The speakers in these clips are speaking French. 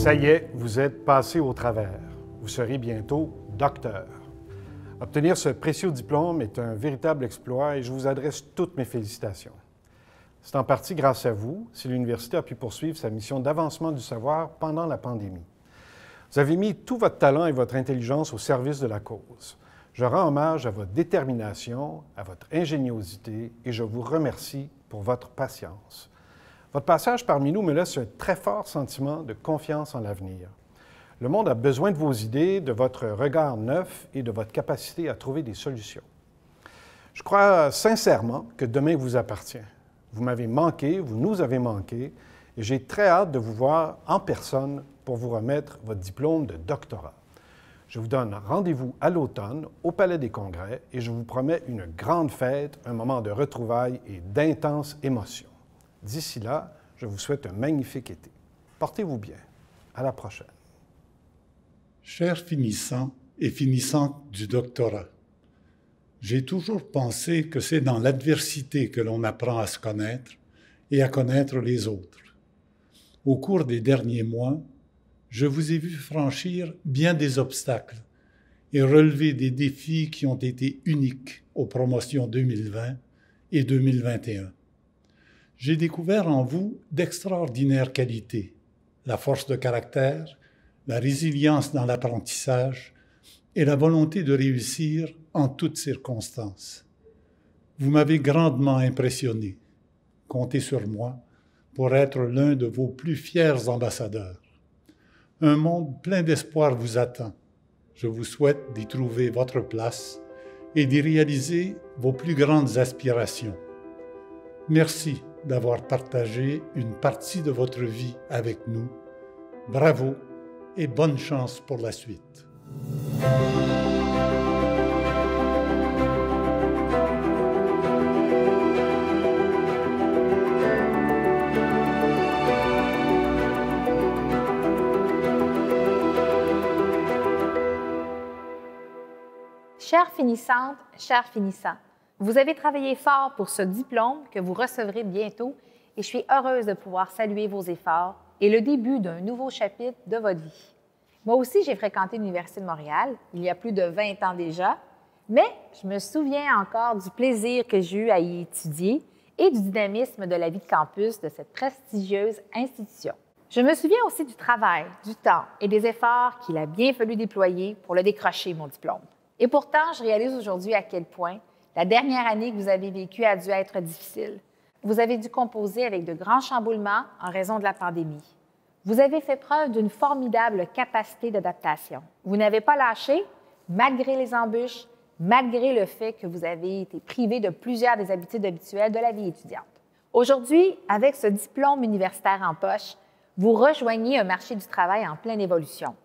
Ça y est, vous êtes passé au travers. Vous serez bientôt docteur. Obtenir ce précieux diplôme est un véritable exploit et je vous adresse toutes mes félicitations. C'est en partie grâce à vous si l'université a pu poursuivre sa mission d'avancement du savoir pendant la pandémie. Vous avez mis tout votre talent et votre intelligence au service de la cause. Je rends hommage à votre détermination, à votre ingéniosité et je vous remercie pour votre patience. Votre passage parmi nous me laisse un très fort sentiment de confiance en l'avenir. Le monde a besoin de vos idées, de votre regard neuf et de votre capacité à trouver des solutions. Je crois sincèrement que demain vous appartient. Vous m'avez manqué, vous nous avez manqué, et j'ai très hâte de vous voir en personne pour vous remettre votre diplôme de doctorat. Je vous donne rendez-vous à l'automne au Palais des Congrès et je vous promets une grande fête, un moment de retrouvailles et d'intenses émotions. D'ici là, je vous souhaite un magnifique été. Portez-vous bien. À la prochaine. Chers finissants et finissantes du doctorat, j'ai toujours pensé que c'est dans l'adversité que l'on apprend à se connaître et à connaître les autres. Au cours des derniers mois, je vous ai vu franchir bien des obstacles et relever des défis qui ont été uniques aux promotions 2020 et 2021. J'ai découvert en vous d'extraordinaires qualités, la force de caractère, la résilience dans l'apprentissage et la volonté de réussir en toutes circonstances. Vous m'avez grandement impressionné. Comptez sur moi pour être l'un de vos plus fiers ambassadeurs. Un monde plein d'espoir vous attend. Je vous souhaite d'y trouver votre place et d'y réaliser vos plus grandes aspirations. Merci d'avoir partagé une partie de votre vie avec nous. Bravo et bonne chance pour la suite. Chères finissantes, chers finissants, vous avez travaillé fort pour ce diplôme que vous recevrez bientôt et je suis heureuse de pouvoir saluer vos efforts et le début d'un nouveau chapitre de votre vie. Moi aussi, j'ai fréquenté l'Université de Montréal il y a plus de 20 ans déjà, mais je me souviens encore du plaisir que j'ai eu à y étudier et du dynamisme de la vie de campus de cette prestigieuse institution. Je me souviens aussi du travail, du temps et des efforts qu'il a bien fallu déployer pour le décrocher, mon diplôme. Et pourtant, je réalise aujourd'hui à quel point la dernière année que vous avez vécue a dû être difficile. Vous avez dû composer avec de grands chamboulements en raison de la pandémie. Vous avez fait preuve d'une formidable capacité d'adaptation. Vous n'avez pas lâché, malgré les embûches, malgré le fait que vous avez été privé de plusieurs des habitudes habituelles de la vie étudiante. Aujourd'hui, avec ce diplôme universitaire en poche, vous rejoignez un marché du travail en pleine évolution.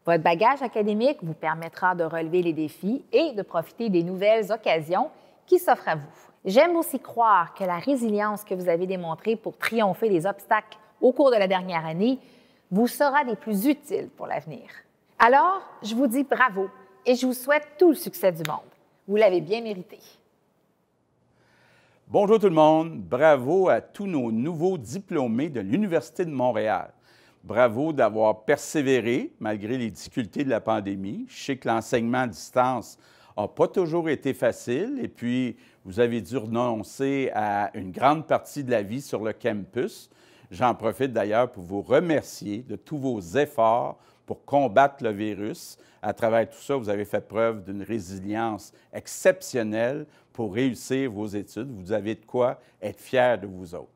Votre bagage académique vous permettra de relever les défis et de profiter des nouvelles occasions qui s'offrent à vous. J'aime aussi croire que la résilience que vous avez démontrée pour triompher des obstacles au cours de la dernière année vous sera des plus utiles pour l'avenir. Alors, je vous dis bravo et je vous souhaite tout le succès du monde. Vous l'avez bien mérité. Bonjour tout le monde, bravo à tous nos nouveaux diplômés de l'Université de Montréal. Bravo d'avoir persévéré malgré les difficultés de la pandémie. Je sais que l'enseignement à distance n'a pas toujours été facile et puis vous avez dû renoncer à une grande partie de la vie sur le campus. J'en profite d'ailleurs pour vous remercier de tous vos efforts pour combattre le virus. À travers tout ça, vous avez fait preuve d'une résilience exceptionnelle pour réussir vos études. Vous avez de quoi être fiers de vous autres.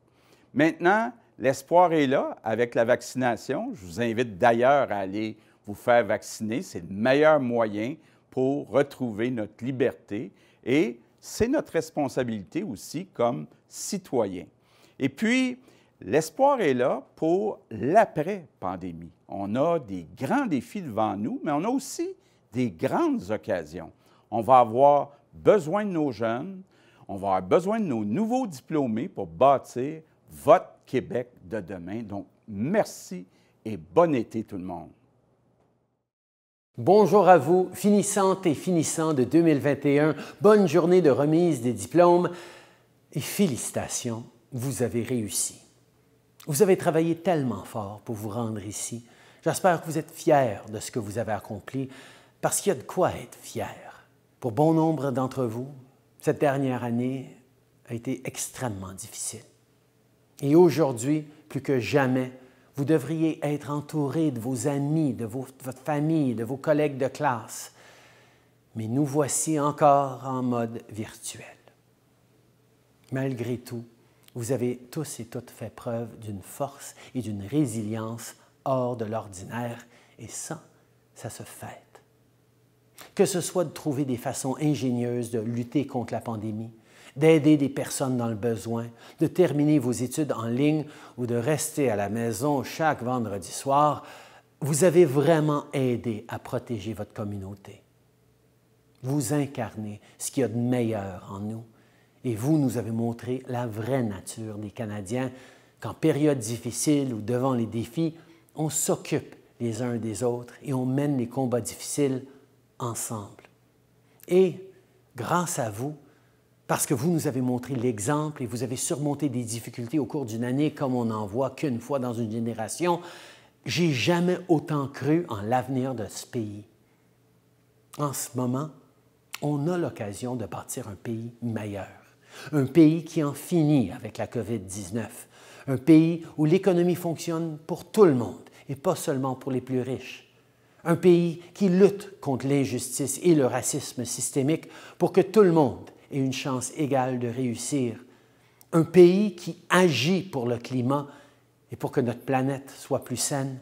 Maintenant, l'espoir est là avec la vaccination. Je vous invite d'ailleurs à aller vous faire vacciner. C'est le meilleur moyen pour retrouver notre liberté et c'est notre responsabilité aussi comme citoyens. Et puis, l'espoir est là pour l'après-pandémie. On a des grands défis devant nous, mais on a aussi des grandes occasions. On va avoir besoin de nos jeunes, on va avoir besoin de nos nouveaux diplômés pour bâtir votre Québec de demain. Donc, merci et bon été tout le monde. Bonjour à vous, finissantes et finissants de 2021. Bonne journée de remise des diplômes et félicitations, vous avez réussi. Vous avez travaillé tellement fort pour vous rendre ici. J'espère que vous êtes fiers de ce que vous avez accompli, parce qu'il y a de quoi être fier. Pour bon nombre d'entre vous, cette dernière année a été extrêmement difficile. Et aujourd'hui, plus que jamais, vous devriez être entouré de vos amis, de votre famille, de vos collègues de classe. Mais nous voici encore en mode virtuel. Malgré tout, vous avez tous et toutes fait preuve d'une force et d'une résilience hors de l'ordinaire, et ça se fête. Que ce soit de trouver des façons ingénieuses de lutter contre la pandémie, d'aider des personnes dans le besoin, de terminer vos études en ligne ou de rester à la maison chaque vendredi soir, vous avez vraiment aidé à protéger votre communauté. Vous incarnez ce qu'il y a de meilleur en nous et vous nous avez montré la vraie nature des Canadiens qu'en période difficile ou devant les défis, on s'occupe les uns des autres et on mène les combats difficiles ensemble. Et grâce à vous, parce que vous nous avez montré l'exemple et vous avez surmonté des difficultés au cours d'une année comme on n'en voit qu'une fois dans une génération, j'ai jamais autant cru en l'avenir de ce pays. En ce moment, on a l'occasion de bâtir un pays meilleur, un pays qui en finit avec la COVID-19, un pays où l'économie fonctionne pour tout le monde et pas seulement pour les plus riches. Un pays qui lutte contre l'injustice et le racisme systémique pour que tout le monde ait une chance égale de réussir. Un pays qui agit pour le climat et pour que notre planète soit plus saine.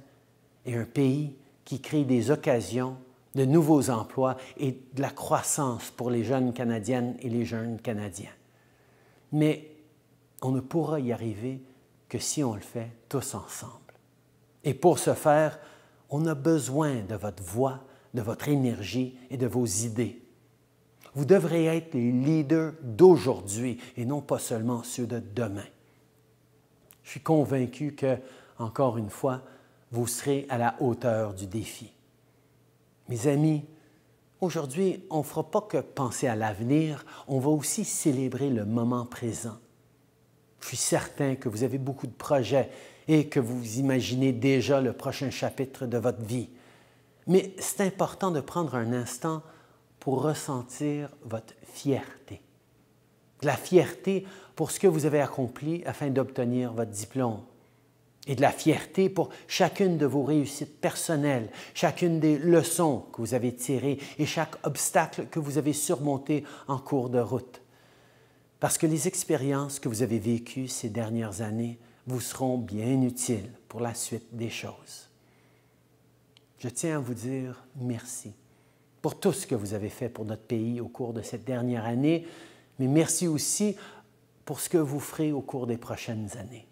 Et un pays qui crée des occasions, de nouveaux emplois et de la croissance pour les jeunes Canadiennes et les jeunes Canadiens. Mais on ne pourra y arriver que si on le fait tous ensemble. Et pour ce faire, on a besoin de votre voix, de votre énergie et de vos idées. Vous devrez être les leaders d'aujourd'hui et non pas seulement ceux de demain. Je suis convaincu que, encore une fois, vous serez à la hauteur du défi. Mes amis, aujourd'hui, on ne fera pas que penser à l'avenir, on va aussi célébrer le moment présent. Je suis certain que vous avez beaucoup de projets et que vous imaginez déjà le prochain chapitre de votre vie. Mais c'est important de prendre un instant pour ressentir votre fierté. De la fierté pour ce que vous avez accompli afin d'obtenir votre diplôme. Et de la fierté pour chacune de vos réussites personnelles, chacune des leçons que vous avez tirées et chaque obstacle que vous avez surmonté en cours de route. Parce que les expériences que vous avez vécues ces dernières années vous seront bien utiles pour la suite des choses. Je tiens à vous dire merci pour tout ce que vous avez fait pour notre pays au cours de cette dernière année, mais merci aussi pour ce que vous ferez au cours des prochaines années.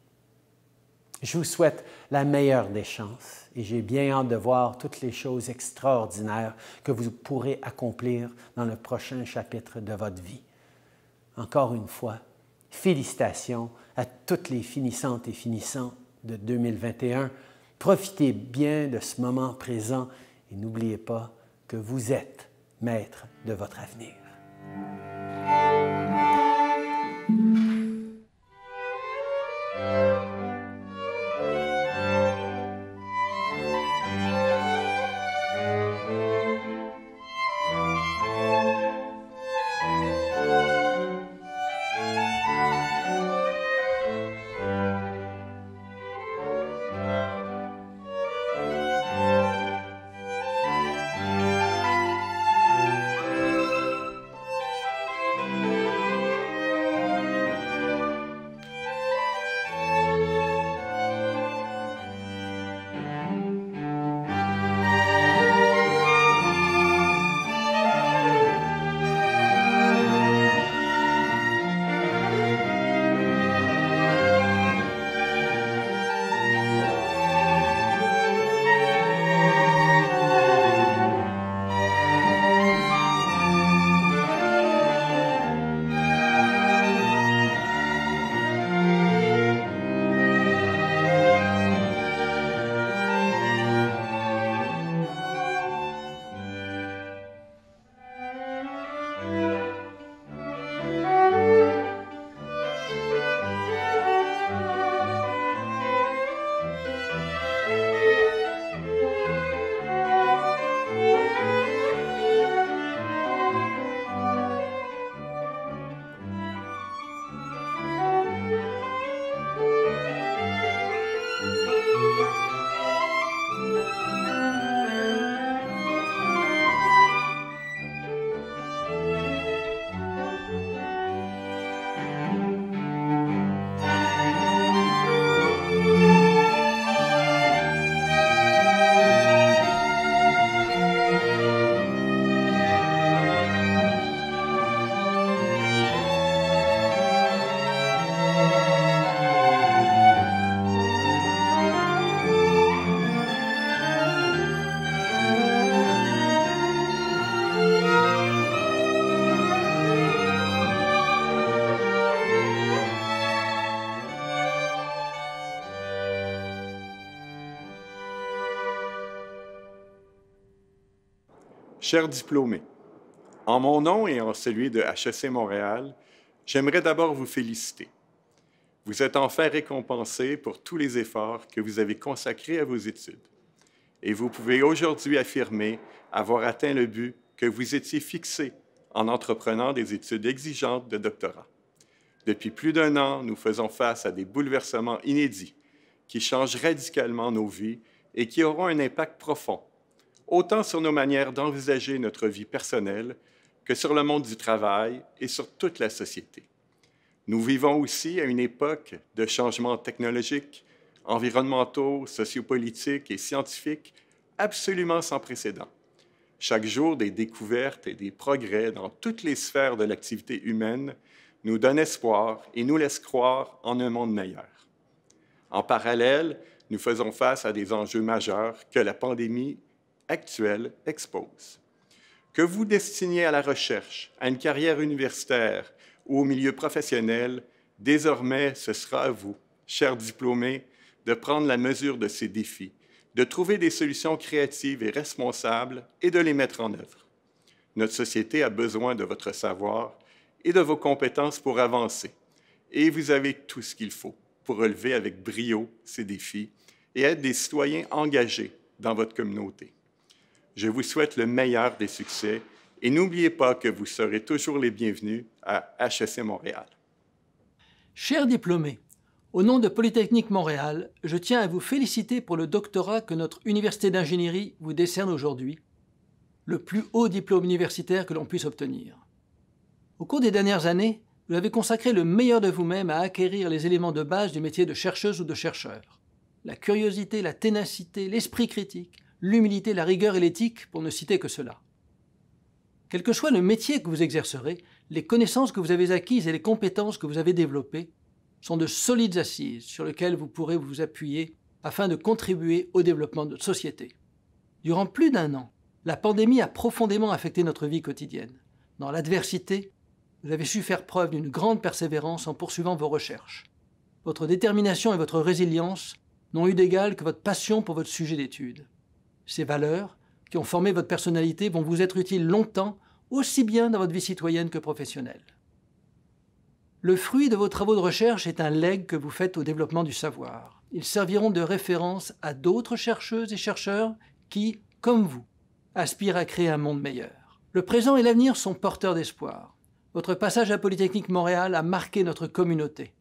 Je vous souhaite la meilleure des chances et j'ai bien hâte de voir toutes les choses extraordinaires que vous pourrez accomplir dans le prochain chapitre de votre vie. Encore une fois, félicitations à toutes les finissantes et finissants de 2021. Profitez bien de ce moment présent et n'oubliez pas que vous êtes maître de votre avenir. Chers diplômés, en mon nom et en celui de HEC Montréal, j'aimerais d'abord vous féliciter. Vous êtes enfin récompensés pour tous les efforts que vous avez consacrés à vos études. Et vous pouvez aujourd'hui affirmer avoir atteint le but que vous étiez fixé en entreprenant des études exigeantes de doctorat. Depuis plus d'1 an, nous faisons face à des bouleversements inédits qui changent radicalement nos vies et qui auront un impact profond, autant sur nos manières d'envisager notre vie personnelle que sur le monde du travail et sur toute la société. Nous vivons aussi à une époque de changements technologiques, environnementaux, sociopolitiques et scientifiques absolument sans précédent. Chaque jour, des découvertes et des progrès dans toutes les sphères de l'activité humaine nous donnent espoir et nous laissent croire en un monde meilleur. En parallèle, nous faisons face à des enjeux majeurs que la pandémie actuelle expose. Que vous destiniez à la recherche, à une carrière universitaire ou au milieu professionnel, désormais, ce sera à vous, chers diplômés, de prendre la mesure de ces défis, de trouver des solutions créatives et responsables et de les mettre en œuvre. Notre société a besoin de votre savoir et de vos compétences pour avancer. Et vous avez tout ce qu'il faut pour relever avec brio ces défis et être des citoyens engagés dans votre communauté. Je vous souhaite le meilleur des succès et n'oubliez pas que vous serez toujours les bienvenus à HEC Montréal. Chers diplômés, au nom de Polytechnique Montréal, je tiens à vous féliciter pour le doctorat que notre université d'ingénierie vous décerne aujourd'hui, le plus haut diplôme universitaire que l'on puisse obtenir. Au cours des dernières années, vous avez consacré le meilleur de vous-même à acquérir les éléments de base du métier de chercheuse ou de chercheur. La curiosité, la ténacité, l'esprit critique, l'humilité, la rigueur et l'éthique, pour ne citer que cela. Quel que soit le métier que vous exercerez, les connaissances que vous avez acquises et les compétences que vous avez développées sont de solides assises sur lesquelles vous pourrez vous appuyer afin de contribuer au développement de notre société. Durant plus d'1 an, la pandémie a profondément affecté notre vie quotidienne. Dans l'adversité, vous avez su faire preuve d'une grande persévérance en poursuivant vos recherches. Votre détermination et votre résilience n'ont eu d'égal que votre passion pour votre sujet d'étude. Ces valeurs, qui ont formé votre personnalité, vont vous être utiles longtemps, aussi bien dans votre vie citoyenne que professionnelle. Le fruit de vos travaux de recherche est un legs que vous faites au développement du savoir. Ils serviront de référence à d'autres chercheuses et chercheurs qui, comme vous, aspirent à créer un monde meilleur. Le présent et l'avenir sont porteurs d'espoir. Votre passage à Polytechnique Montréal a marqué notre communauté.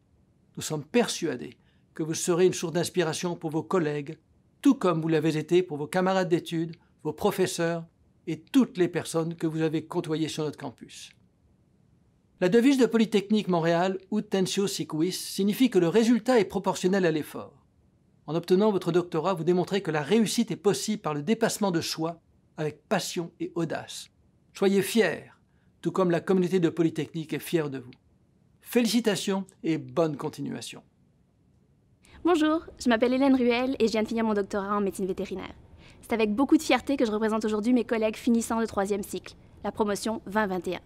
Nous sommes persuadés que vous serez une source d'inspiration pour vos collègues, tout comme vous l'avez été pour vos camarades d'études, vos professeurs et toutes les personnes que vous avez côtoyées sur notre campus. La devise de Polytechnique Montréal, Ut tentio sic vis, signifie que le résultat est proportionnel à l'effort. En obtenant votre doctorat, vous démontrez que la réussite est possible par le dépassement de soi avec passion et audace. Soyez fiers, tout comme la communauté de Polytechnique est fière de vous. Félicitations et bonne continuation. Bonjour, je m'appelle Hélène Ruel et je viens de finir mon doctorat en médecine vétérinaire. C'est avec beaucoup de fierté que je représente aujourd'hui mes collègues finissants de 3e cycle, la promotion 2021.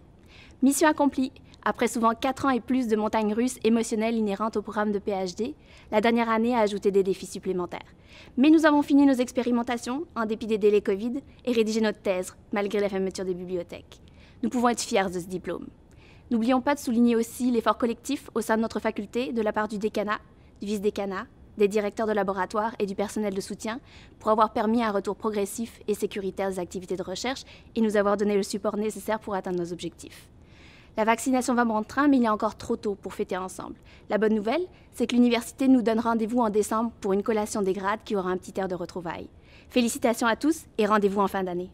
Mission accomplie. Après souvent 4 ans et plus de montagnes russes émotionnelles inhérentes au programme de PhD, la dernière année a ajouté des défis supplémentaires. Mais nous avons fini nos expérimentations, en dépit des délais Covid, et rédigé notre thèse, malgré la fermeture des bibliothèques. Nous pouvons être fiers de ce diplôme. N'oublions pas de souligner aussi l'effort collectif au sein de notre faculté de la part du décanat, du vice-décanat, des directeurs de laboratoire et du personnel de soutien pour avoir permis un retour progressif et sécuritaire des activités de recherche et nous avoir donné le support nécessaire pour atteindre nos objectifs. La vaccination va bon train, mais il est encore trop tôt pour fêter ensemble. La bonne nouvelle, c'est que l'université nous donne rendez-vous en décembre pour une collation des grades qui aura un petit air de retrouvailles. Félicitations à tous et rendez-vous en fin d'année.